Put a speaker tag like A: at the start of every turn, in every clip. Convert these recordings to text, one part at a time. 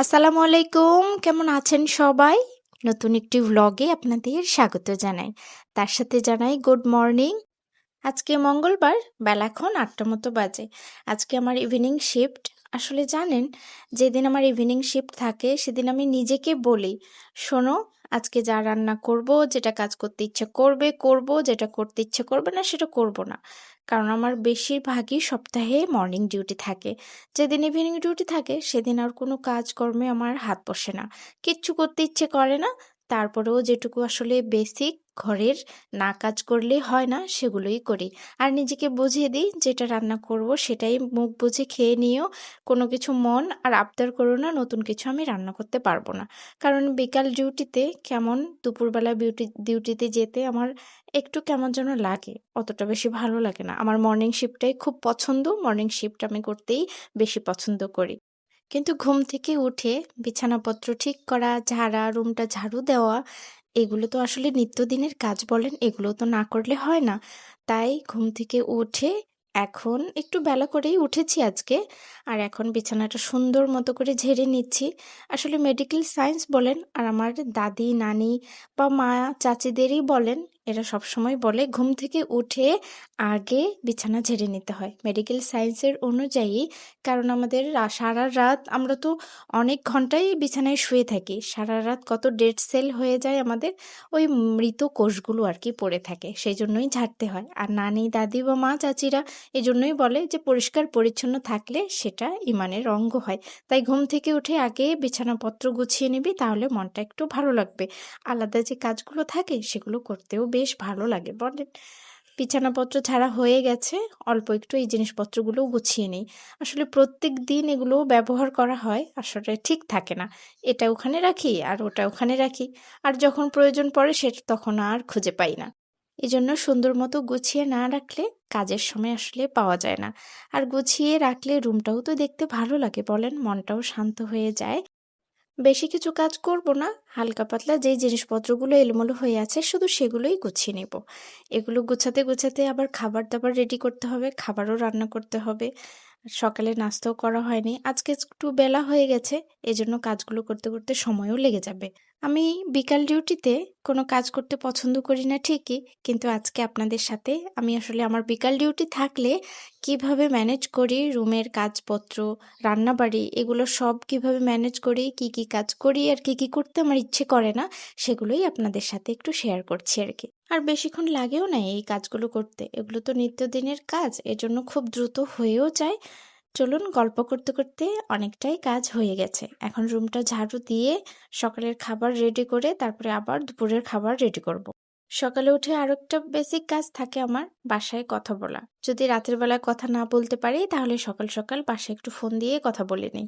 A: আসসালামু আলাইকুম। কেমন আছেন সবাই? নতুন একটি ভ্লগে আপনাদের স্বাগত জানাই। তার সাথে জানাই গুড মর্নিং। আজকে মঙ্গলবার, বেলা এখন ৮টা মতো বাজে। আজকে আমার ইভিনিং শিফট। আসলে জানেন, যেদিন আমার ইভিনিং শিফট থাকে সেদিন আমি নিজেকে বলি, শোনো, আজকে যা রান্না করব, যেটা কাজ করতে ইচ্ছে করবে করব, যেটা করতে ইচ্ছে করবে না সেটা করব না। কারণ আমার বেশিরভাগই সপ্তাহে মর্নিং ডিউটি থাকে। যেদিন ইভিনিং ডিউটি থাকে সেদিন আর কোনো কাজকর্মে আমার হাত বসে না, কিচ্ছু করতে ইচ্ছে করে না। তারপরেও যেটুকু আসলে বেসিক ঘরের না কাজ করলেই হয় না সেগুলোই করি। আর নিজেকে বুঝিয়ে দিই, যেটা রান্না করব সেটাই মুখ বুজে খেয়ে নিও, কোনো কিছু মন আর আবদার করো না নতুন কিছু আমি রান্না করতে পারবো না। কারণ বিকাল ডিউটিতে কেমন, দুপুরবেলা ডিউটিতে যেতে আমার একটু কেমন যেন লাগে, অতটা বেশি ভালো লাগে না। আমার মর্নিং শিফটটাই খুব পছন্দ, মর্নিং শিফট আমি করতেই বেশি পছন্দ করি। কিন্তু ঘুম থেকে উঠে বিছানাপত্র ঠিক করা, ঝাড়া, রুমটা ঝাড়ু দেওয়া, এগুলো তো আসলে নিত্যদিনের কাজ বলেন, এগুলো তো না করলে হয় না। তাই ঘুম থেকে উঠে এখন একটু বেলা করেই উঠেছি আজকে, আর এখন বিছানাটা সুন্দর মতো করে ঝেড়ে নিচ্ছি। আসলে মেডিকেল সায়েন্স বলেন আর আমার দাদি, নানি বা মা, চাচিদেরই বলেন, এরা সবসময় বলে ঘুম থেকে উঠে আগে বিছানা ঝেড়ে নিতে হয় মেডিকেল সায়েন্সের অনুযায়ী। কারণ আমাদের সারা রাত আমরা তো অনেক ঘন্টাই বিছানায় শুয়ে থাকি, সারা রাত কত ডেড সেল হয়ে যায় আমাদের, ওই মৃত কোষগুলো আর কি পড়ে থাকে, সেই জন্যই ঝাড়তে হয়। আর নানি, দাদি বা মা, চাচিরা এই জন্যই বলে যে পরিষ্কার পরিচ্ছন্ন থাকলে সেটা ইমানের অঙ্গ হয়। তাই ঘুম থেকে উঠে আগে বিছানাপত্র গুছিয়ে নিবি, তাহলে মনটা একটু ভালো লাগবে। আলাদা যে কাজগুলো থাকে সেগুলো করতেও বেশ ভালো লাগে বলেন। বিছানাপত্র ছাড়া হয়ে গেছে, অল্প একটু এই জিনিসপত্রগুলো গুছিয়ে নেই। আসলে প্রত্যেক দিন এগুলো ব্যবহার করা হয়, আসলে ঠিক থাকে না। এটা ওখানে রাখি আর ওটা ওখানে রাখি, আর যখন প্রয়োজন পড়ে সেটা তখন আর খুঁজে পাই না। এজন্য সুন্দর মতো গুছিয়ে না রাখলে কাজের সময় আসলে পাওয়া যায় না। আর গুছিয়ে রাখলে রুমটাও তো দেখতে ভালো লাগে বলেন, মনটাও শান্ত হয়ে যায়। বেশি কিছু কাজ করব না, হালকা পাতলা যেই জিনিসপত্রগুলো এলোমেলো হয়ে আছে শুধু সেগুলোই গুছিয়ে নেব। এগুলো গুছাতে গুছাতে আবার খাবার দাবার রেডি করতে হবে, খাবারও রান্না করতে হবে। সকালে নাস্তাও করা হয়নি, আজকে একটু বেলা হয়ে গেছে, এজন্য কাজগুলো করতে করতে সময়ও লেগে যাবে। আমি বিকাল ডিউটিতে কোনো কাজ করতে পছন্দ করি না ঠিকই, কিন্তু আজকে আপনাদের সাথে আমি আসলে আমার বিকাল ডিউটি থাকলে কিভাবে ম্যানেজ করি, রুমের কাজপত্র, রান্নাবাড়ি, এগুলো সব কিভাবে ম্যানেজ করি, কি কি কাজ করি আর কি কি করতে আমার ইচ্ছে করে না, সেগুলোই আপনাদের সাথে একটু শেয়ার করছি আর কি। আর বেশিক্ষণ লাগেও না এই কাজগুলো করতে, এগুলো তো নিত্যদিনের কাজ, এজন্য খুব দ্রুত হয়েও যায়। চলুন, গল্প করতে করতে অনেকটাই কাজ হয়ে গেছে। এখন রুমটা ঝাড়ু দিয়ে সকালের খাবার রেডি করে তারপরে আবার দুপুরের খাবার রেডি করব। সকালে উঠে আরো একটা বেসিক কাজ থাকে আমার, বাসায় কথা বলা। যদি রাতের বেলায় কথা না বলতে পারি তাহলে সকাল সকাল বাসায় একটু ফোন দিয়ে কথা বলে নিই।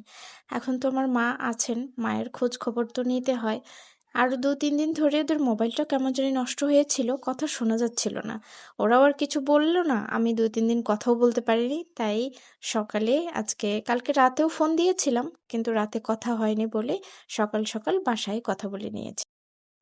A: এখন তো আমার মা আছেন, মায়ের খোঁজ খবর তো নিতে হয়। আরো ২-৩ দিন ধরে ওদের মোবাইলটা কেমন জানি নষ্ট হয়েছিল, কথা শোনা যাচ্ছিল না। ওরাও আর কিছু বলল না, আমি ২-৩ দিন কথাও বলতে পারিনি। তাই সকালে কালকে রাতেও ফোন দিয়েছিলাম, কিন্তু রাতে কথা হয়নি বলে সকাল সকাল বাসায় কথা বলে নিয়েছি।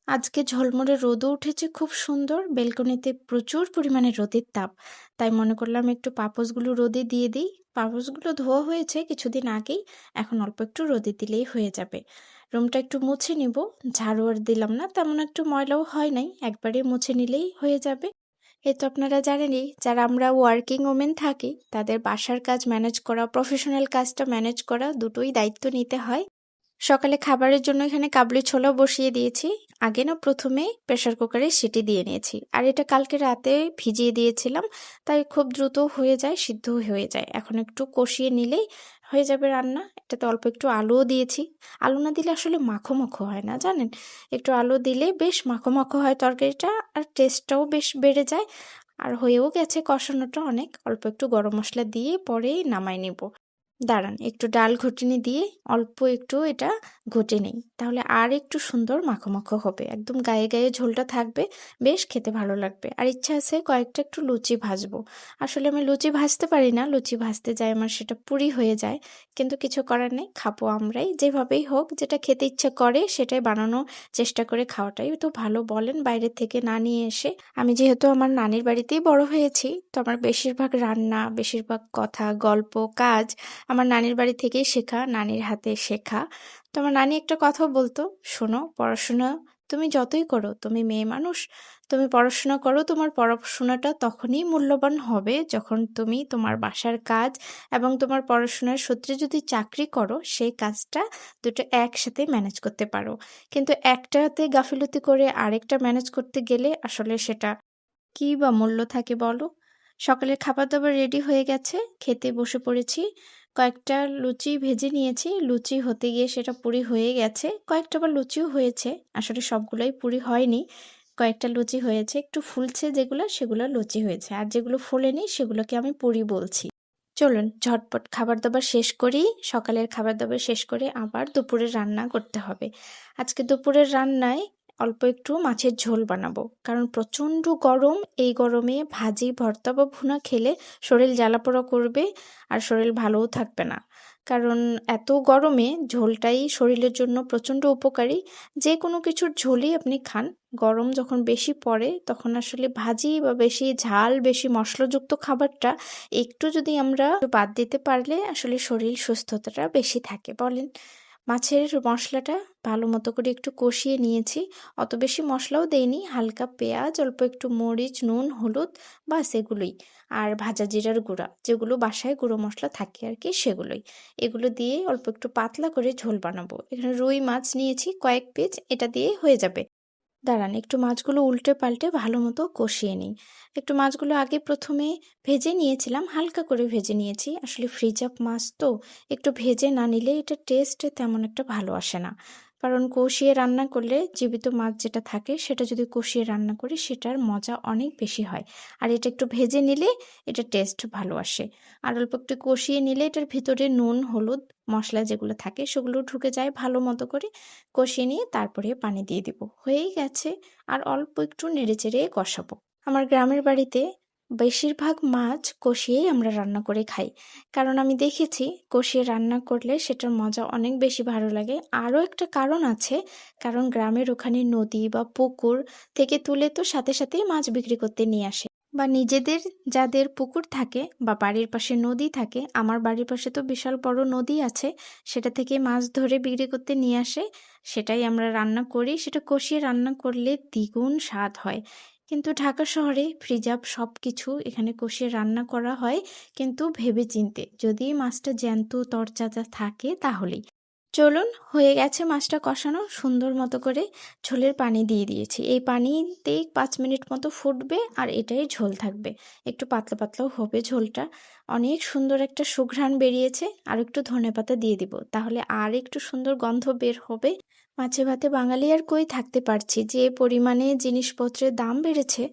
A: আজকে ঝলমলে রোদও উঠেছে খুব সুন্দর, বেলকনিতে প্রচুর পরিমাণে রোদের তাপ। তাই মনে করলাম একটু পাপোশগুলো রোদে দিয়ে দিই। পাপোশগুলো ধোয়া হয়েছে কিছুদিন আগেই, এখন অল্প একটু রোদে দিলেই হয়ে যাবে। রুমটা একটু মুছে নিব, ঝাড়ু আর দিলাম না, তেমন একটু ময়লাও হয় নাই, একবারে মুছে নিলেই হয়ে যাবে। এ তো আপনারা জানেনই, যারা আমরা ওয়ার্কিং ওমেন থাকি তাদের বাসার কাজ ম্যানেজ করা, প্রফেশনাল কাজটা ম্যানেজ করা, দুটোই দায়িত্ব নিতে হয়। সকালে খাবারের জন্য এখানে কাবলি ছোলা বসিয়ে দিয়েছি। আগে না প্রথমে প্রেসার কুকারে সিটি দিয়ে নিয়েছি, আর এটা কালকে রাতে ভিজিয়ে দিয়েছিলাম, তাই খুব দ্রুত হয়ে যায়, সিদ্ধ হয়ে যায়। এখন একটু কষিয়ে নিলেই হয়ে যাবে রান্না। এটাতে অল্প একটু আলুও দিয়েছি। আলু না দিলে আসলে মাখো মাখো হয় না জানেন, একটু আলু দিলে বেশ মাখো মাখো হয় তরকারিটা, আর টেস্টটাও বেশ বেড়ে যায়। আর হয়েও গেছে কষানোটা অনেক, অল্প একটু গরম মশলা দিয়ে পরেই নামাই নিব। দাঁড়ান, একটু ডাল ঘুটনি দিয়ে অল্প একটু এটা ঘুটে নেই, তাহলে আর একটু সুন্দর মাখো মাখো হবে, একদম গায়ে গায়ে ঝোলটা থাকবে, বেশ খেতে ভালো লাগবে। আর ইচ্ছা আছে কয়েকটা একটু লুচি ভাজবো। আসলে আমি লুচি ভাজতে পারি না, লুচি ভাজতে যায় আমার সেটা পুরি হয়ে যায়, কিন্তু কিছু করার নেই, খাবো আমরাই, যেভাবেই হোক যেটা খেতে ইচ্ছে করে সেটাই বানানো চেষ্টা করে খাওয়াটাই তো ভালো বলেন, বাইরের থেকে না নিয়ে এসে। আমি যেহেতু আমার নানির বাড়িতেই বড় হয়েছি, তো আমার বেশিরভাগ রান্না, বেশিরভাগ কথা, গল্প, কাজ আমার নানির বাড়ি থেকেই শেখা, নানির হাতে শেখা। তো আমার নানি একটা কথাও বলতো, শোনো পড়াশোনা তুমি যতই করো, তুমি মেয়ে মানুষ, তুমি পড়াশোনা করো, তোমার পড়াশোনাটা তখনই মূল্যবান হবে যখন তুমি তোমার বাসার কাজ এবং তোমার পড়াশোনার সূত্রে যদি চাকরি করো, সেই কাজটা দুটো একসাথে ম্যানেজ করতে পারো। কিন্তু একটাতে গাফিলতি করে আরেকটা ম্যানেজ করতে গেলে আসলে সেটা কী বা মূল্য থাকে বলো? সকালের খাবার-দাবার রেডি হয়ে গেছে, খেতে বসে পড়েছি। কয়েকটা লুচি ভেজে নিয়েছি, লুচি হতে গিয়ে সেটা পুরি হয়ে গেছে। কয়েকটা আবার লুচিও হয়েছে, আসলে সবগুলোই পুরি হয়নি। কয়েকটা লুচি হয়েছে, একটু ফুলছে যেগুলো সেগুলো লুচি হয়েছে, আর যেগুলো ফোলেনি সেগুলোকে আমি পুরি বলছি। চলুন ঝটপট খাবার-দাবার শেষ করি। সকালের খাবার-দাবার শেষ করে আবার দুপুরের রান্না করতে হবে। আজকে দুপুরের রান্নায় অল্প একটু মাছের ঝোল বানাবো, কারণ প্রচণ্ড গরম। এই গরমে ভাজি, ভর্তা বা ভুনা খেলে শরীর জ্বালাপোড়া করবে আর শরীর ভালোও থাকবে না। কারণ এত গরমে ঝোলটাই শরীরের জন্য প্রচণ্ড উপকারী। যে কোনো কিছুর ঝোলই আপনি খান, গরম যখন বেশি পড়ে তখন আসলে ভাজি বা বেশি ঝাল, বেশি মশলাযুক্ত খাবারটা একটু যদি আমরা বাদ দিতে পারলে আসলে শরীর সুস্থতাটা বেশি থাকে বলেন। মাছের মশলাটা ভালো মতো করে একটু কষিয়ে নিয়েছি, অত বেশি মশলাও দেইনি, হালকা পেঁয়াজ, অল্প একটু মরিচ, নুন, হলুদ, বাস এগুলোই। আর ভাজা জিরার গুঁড়া, যেগুলো বাসায় গুঁড়ো মশলা থাকে আর কি, সেগুলোই। এগুলো দিয়ে অল্প একটু পাতলা করে ঝোল বানাবো। এখানে রুই মাছ নিয়েছি কয়েক পিস, এটা দিয়ে হয়ে যাবে। দাঁড়ান, একটু মাছগুলো উল্টে পাল্টে ভালো মতো কষিয়ে নিই। একটু মাছগুলো আগে প্রথমে ভেজে নিয়েছিলাম, হালকা করে ভেজে নিয়েছি। আসলে ফ্রিজ আপ মাছ তো, একটু ভেজে না নিলে এটা টেস্ট তেমন একটা ভালো আসে না। কারণ কষিয়ে রান্না করলে জীবিত মাছ যেটা থাকে সেটা যদি কষিয়ে রান্না করি সেটার মজা অনেক বেশি হয়। আর এটা একটু ভেজে নিলে এটা টেস্ট ভালো আসে। আর অল্প একটু কষিয়ে নিলে এটার ভিতরে নুন, হলুদ, মশলা যেগুলো থাকে সেগুলো ঢুকে যায় ভালো মতো করে। কষিয়ে নিয়ে তারপরে পানি দিয়ে দিব, হয়েই গেছে। আর অল্প একটু নেড়েচেড়ে কষাবো। আমার গ্রামের বাড়িতে বেশিরভাগ মাছ কষিয়েই আমরা রান্না করে খাই, কারণ আমি দেখেছি কষিয়ে রান্না করলে সেটার মজা অনেক বেশি ভালো লাগে। আরও একটা কারণ আছে, কারণ গ্রামের ওখানে নদী বা পুকুর থেকে তুলে তো সাথে সাথেই মাছ বিক্রি করতে নিয়ে আসে, বা নিজেদের যাদের পুকুর থাকে বা বাড়ির পাশে নদী থাকে, আমার বাড়ির পাশে তো বিশাল বড় নদী আছে, সেটা থেকে মাছ ধরে বিক্রি করতে নিয়ে আসে, সেটাই আমরা রান্না করি। সেটা কষিয়ে রান্না করলে দ্বিগুণ স্বাদ হয়। কিন্তু ঢাকা শহরে ফ্রিজ আপ সব কিছু, এখানে কষিয়ে রান্না করা হয় কিন্তু ভেবে চিন্তে, যদি মাছটা জ্যান্ত তরতাজা থাকে তাহলেই। চলুন, হয়ে গেছে মাছটা কষানো সুন্দর মতো করে। ঝোলের পানি দিয়ে দিয়েছি, এই পানিতেই 5 মিনিট মতো ফুটবে আর এটাই ঝোল থাকবে। একটু পাতলা পাতলাও হবে ঝোলটা। অনেক সুন্দর একটা সুঘ্রাণ বেরিয়েছে, আর একটু ধনেপাতা দিয়ে দিব, তাহলে আর একটু সুন্দর গন্ধ বের হবে। মাছে ভাতে বাঙালি আর কই থাকতে পারছি, যে পরিমাণে জিনিসপত্রের দাম বেড়েছে।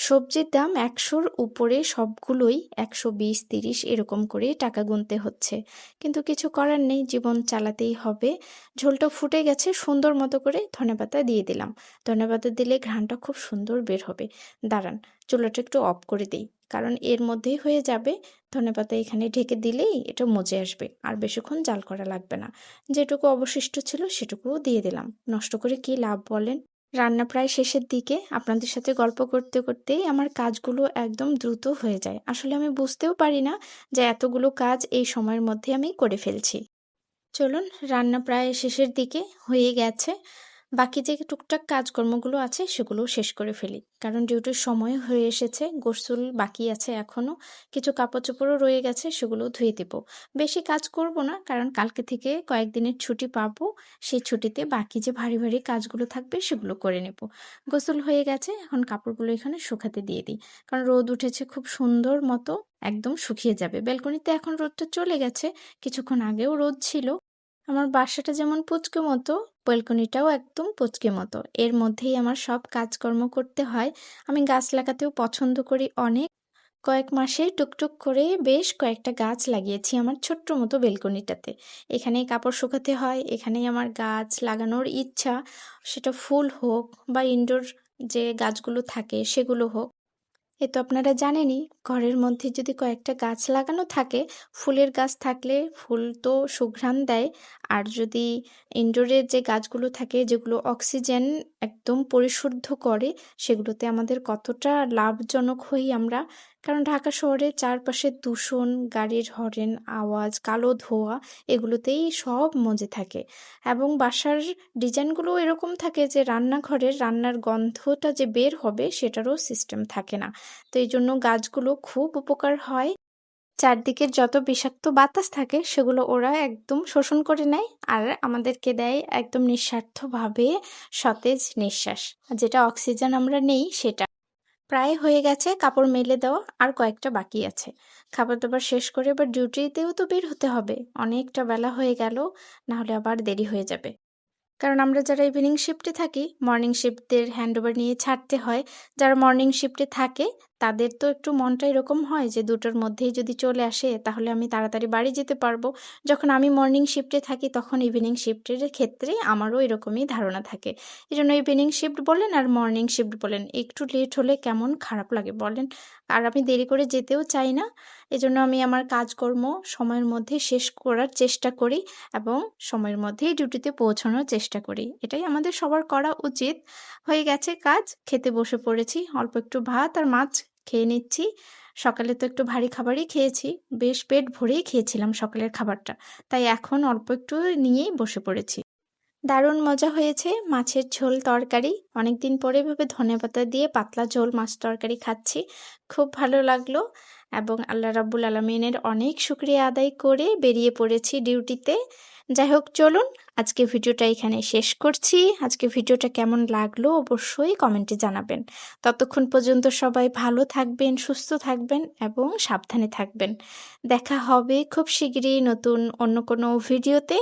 A: সবজির দাম 100-র উপরে, সবগুলোই 120, 30 এরকম করে টাকা গুনতে হচ্ছে। কিন্তু কিছু করার নেই, জীবন চালাতেই হবে। ঝোলটা ফুটে গেছে, সুন্দর মতো করে ধনেপাতা দিয়ে দিলাম। ধনেপাতা দিলে ঘ্রাণটা খুব সুন্দর বের হবে। দাঁড়ান, চুলাটা একটু অফ করে দিই, কারণ এর মধ্যেই হয়ে যাবে। ধনেপাতা এখানে ঢেকে দিলেই এটা মজে আসবে, আর বেশিক্ষণ জাল করা লাগবে না। যেটুকু অবশিষ্ট ছিল সেটুকুও দিয়ে দিলাম, নষ্ট করে কি লাভ বলেন। রান্না প্রায় শেষের দিকে, আপনাদের সাথে গল্প করতে করতেই আমার কাজগুলো একদম দ্রুত হয়ে যায়। আসলে আমি বুঝতেও পারি না যে এতগুলো কাজ এই সময়ের মধ্যে আমি করে ফেলছি। চলুন, রান্না প্রায় শেষের দিকে, হয়ে গেছে। বাকি যে টুকটাক কাজকর্মগুলো আছে সেগুলোও শেষ করে ফেলি, কারণ ডিউটির সময় হয়ে এসেছে। গোসল বাকি আছে এখনও, কিছু কাপড় চোপড়ও রয়ে গেছে, সেগুলোও ধুয়ে দেব। বেশি কাজ করব না, কারণ কালকে থেকে কয়েকদিনের ছুটি পাবো। সেই ছুটিতে বাকি যে ভারী ভারী কাজগুলো থাকবে সেগুলো করে নেব। গোসল হয়ে গেছে, এখন কাপড়গুলো এখানে শুকাতে দিয়ে দিই, কারণ রোদ উঠেছে খুব সুন্দর মতো, একদম শুকিয়ে যাবে। ব্যালকনিতে এখন রোদটা চলে গেছে, কিছুক্ষণ আগেও রোদ ছিল। আমার বাসাটা যেমন পুচকে মতো, ব্যালকনিটাও একদম পুচকে মতো। এর মধ্যেই আমার সব কাজকর্ম করতে হয়। আমি গাছ লাগাতেও পছন্দ করি অনেক। কয়েক মাসে টুকটুক করে বেশ কয়েকটা গাছ লাগিয়েছি আমার ছোট্ট মতো ব্যালকনিটাতে। এখানেই কাপড় শুকাতে হয়, এখানেই আমার গাছ লাগানোর ইচ্ছা, সেটা ফুল হোক বা ইনডোর যে গাছগুলো থাকে সেগুলো হোক। এ তো আপনারা জানেনই, ঘরের মধ্যে যদি কয়েকটা গাছ লাগানো থাকে, ফুলের গাছ থাকলে ফুল তো সুঘ্রাণ দেয়। আর যদি ইনডোরের যে গাছগুলো থাকে যেগুলো অক্সিজেন একদম পরিশুদ্ধ করে, সেগুলোতে আমাদের কতটা লাভজনক হই আমরা। কারণ ঢাকা শহরে চারপাশে দূষণ, গাড়ির হর্ন, আওয়াজ, কালো ধোঁয়া এগুলোতেই সব মজে থাকে। এবং বাসার ডিজাইনগুলো এরকম থাকে যে রান্নাঘরের রান্নার গন্ধটা যে বের হবে সেটারও সিস্টেম থাকে না। তো এই জন্য গাছগুলো খুব উপকার হয়। চারদিকের যত বিষাক্ত বাতাস থাকে সেগুলো ওরা একদম শোষণ করে নেয় আর আমাদেরকে দেয় একদম নিঃস্বার্থভাবে সতেজ নিঃশ্বাস, যেটা অক্সিজেন আমরা নেই সেটা। প্রায় হয়ে গেছে কাপড় মেলে দেওয়া, আর কয়েকটা বাকি আছে। খাবার দাবার শেষ করে এবার ডিউটিতেও তো বের হতে হবে, অনেকটা বেলা হয়ে গেল, না হলে আবার দেরি হয়ে যাবে। কারণ আমরা যারা ইভিনিং শিফটে থাকি, মর্নিং শিফটদের হ্যান্ডওভার নিয়ে ছাড়তে হয়। যারা মর্নিং শিফটে থাকে তাদের তো একটু মনটা এরকম হয় যে 2টার মধ্যেই যদি চলে আসে তাহলে আমি তাড়াতাড়ি বাড়ি যেতে পারবো। যখন আমি মর্নিং শিফটে থাকি তখন ইভিনিং শিফটের ক্ষেত্রে আমারও এরকমই ধারণা থাকে। এজন্য ইভিনিং শিফট বলেন আর মর্নিং শিফট বলেন, একটু লেট হলে কেমন খারাপ লাগে বলেন? আর আমি দেরি করে যেতেও চাই না। এজন্য আমি আমার কাজকর্ম সময়ের মধ্যে শেষ করার চেষ্টা করি এবং সময়ের মধ্যেই ডিউটিতে পৌঁছানোর চেষ্টা করি। এটাই আমাদের সবার করা উচিত। হয়ে গেছে কাজ, খেতে বসে পড়েছি। অল্প একটু ভাত আর মাছ খেয়ে নিচ্ছি। সকালে তো একটু ভারী খাবারই খেয়েছি। বেশ পেট ভরেই খেয়েছিলাম সকালের খাবারটা। তাই এখন অল্প একটু নিয়েই বসে পড়েছি। দারুণ মজা হয়েছে মাছের ঝোল তরকারি। অনেকদিন পরে এভাবে ধনেপাতা দিয়ে পাতলা ঝোল মাছ তরকারি খাচ্ছি। খুব ভালো লাগলো এবং আল্লাহ রাব্বুল আলামিনের অনেক শুকরিয়া আদায় করে বেরিয়ে পড়েছি ডিউটিতে। যাই হোক চলুন আজকে ভিডিওটা এখানে শেষ করছি। আজকে ভিডিওটা কেমন লাগলো অবশ্যই কমেন্টে জানাবেন। ততক্ষণ পর্যন্ত সবাই ভালো থাকবেন, সুস্থ থাকবেন এবং সাবধানে থাকবেন। দেখা হবে খুব শিগগিরই নতুন অন্য কোনো ভিডিওতে।